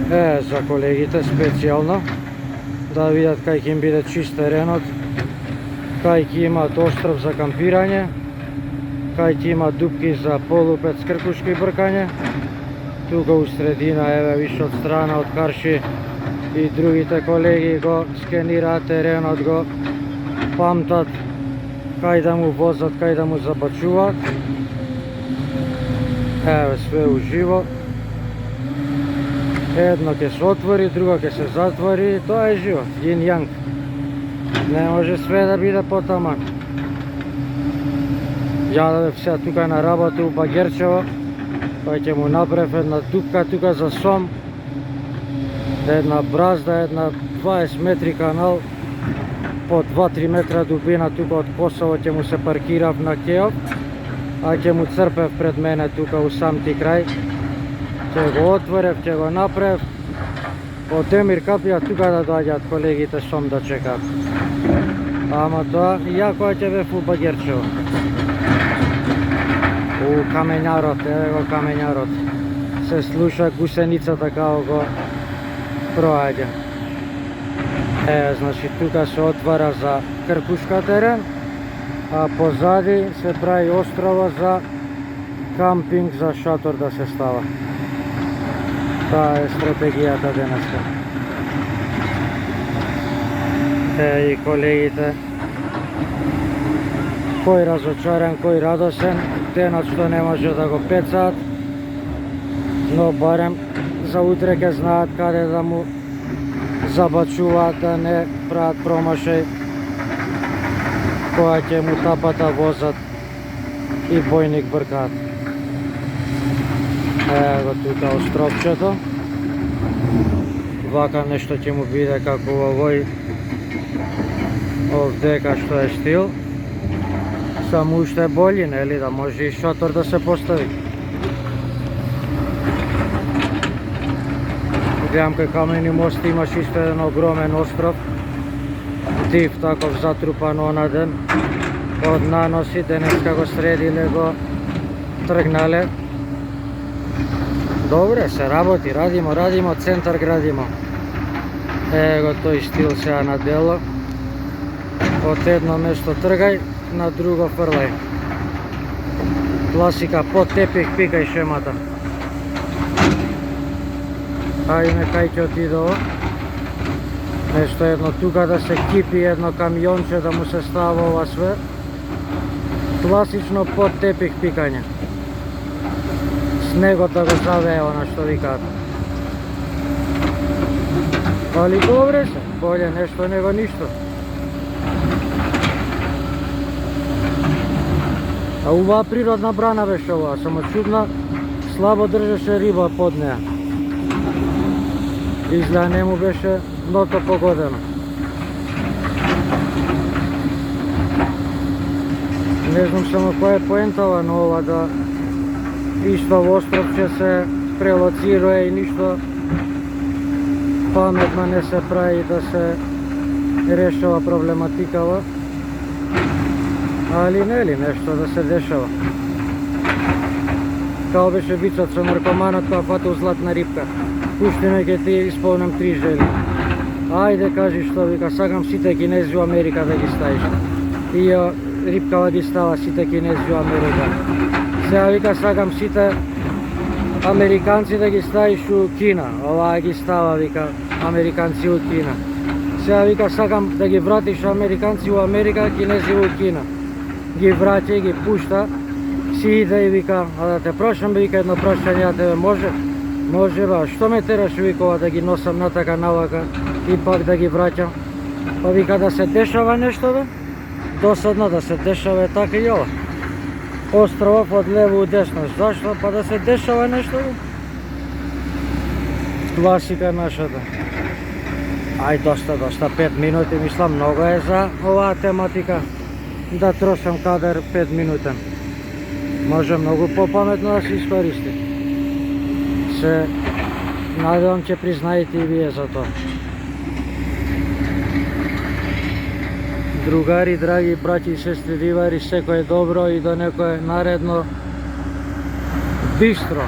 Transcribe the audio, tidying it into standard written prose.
За колегите специјално да видат кај ќе им биде чист теренот, кај ќе имат остров за кампирање, кај ќе имат дупки за полупет скркушки бркање. Тука у средина, еве више од страна, од Карши и другите колеги го скенираат теренот, го памтат кај да му возат, кај да му забачуваат. Еве све уживо. Едно ќе се отвори, друго ќе се затвори, тоа е живот, јин јанг. Не може све да биде потаман. Јадев сега тука на работа у Багерчево, па ќе му направив една дупка тука за сом, една бразда, една 20 метри канал, по 2-3 метра дубина тука од Косово ќе му се паркирав на Кеоп, а ќе му црпев пред мене тука у самти крај. Ќе го отворев, ќе го направив, од Емир Капија тука да доаѓаат колегите сом да чекаат. Ама тоа, ја која ќе бев у Багерчево. У камењарот, еве го камењарот. Се слуша гусеницата као го проаѓа. Значи тука се отвара за кркушка терен, а позади се прави острова за кампинг, за шатор да се става. Таа е стратегијата денеска. И колегите, кој разочарен, кој радосен, денот што не може да го пецаат, но барем за утре ќе знаат каде да му забачуваат, да не прават промашај која ќе му тапата возат и бојник бркаат. Ево тука островчето. Вака нешто ќе му биде како овој овдека што е стил. Само уште бољи, нели, да може и шатор да се постави. Гледам кај Камени мост имаш исто еден огромен остров, див таков затрупан она ден, од наноси, денеска го средиле, го тргнале. Добре, се работи, радимо, центар градимо. Его тој стил сега на дело. Од едно место тргај, на друго фрлај. Класика, под тепих пикај шемата. Ајме кај ќе отиде ово. Нешто едно тука да се кипи едно камионче да му се става ова све. Класично под тепих пикање. Снегот да го завее, она што викаат. Али добре се, боле нешто него ништо. А уваа природна брана беше ова, само чудна, слабо држеше риба под неа. Изгледа не му беше дното погодено. Не знам само која е поентава на ова, да исто во островче се прелоцирува и ништо паметно не се прави да се решава проблематикава. Али нели нешто да се дешава. Као беше вицот со наркоманот која фатил златна рибка. Пушти ме ке ти исполнам 3 жели. Ајде кажи што, вика, сакам сите кинези у Америка да ги ставиш. И ја рибкава ги става сите кинези у Америка. Сега вика, сакам сите американци да ги ставиш у Кина. Оваа ги става, вика, американци у Кина. Сега вика, сакам да ги вратиш американци у Америка, кинези у Кина. Ги враќа и ги пушта, си иде и вика, а да те прашам, вика, едно прашање, а тебе може? Може, ба, што ме тераш, викова, да ги носам натака навака и пак да ги враќам? Па вика, да се дешава нешто, бе? Досадно да се дешава е така и ова. Островов од лево у десно, зашто? Па да се дешава нешто, бе? Класика нашата. Ај, доста, 5 минути, мислам, многу е за оваа тематика. Да трошам кадер 5 минутен. Може многу попаметно да се искористи. Се надевам ќе признаете и вие за тоа. Другари, драги браќи и сестри ривари, секој добро и до некое наредно бистро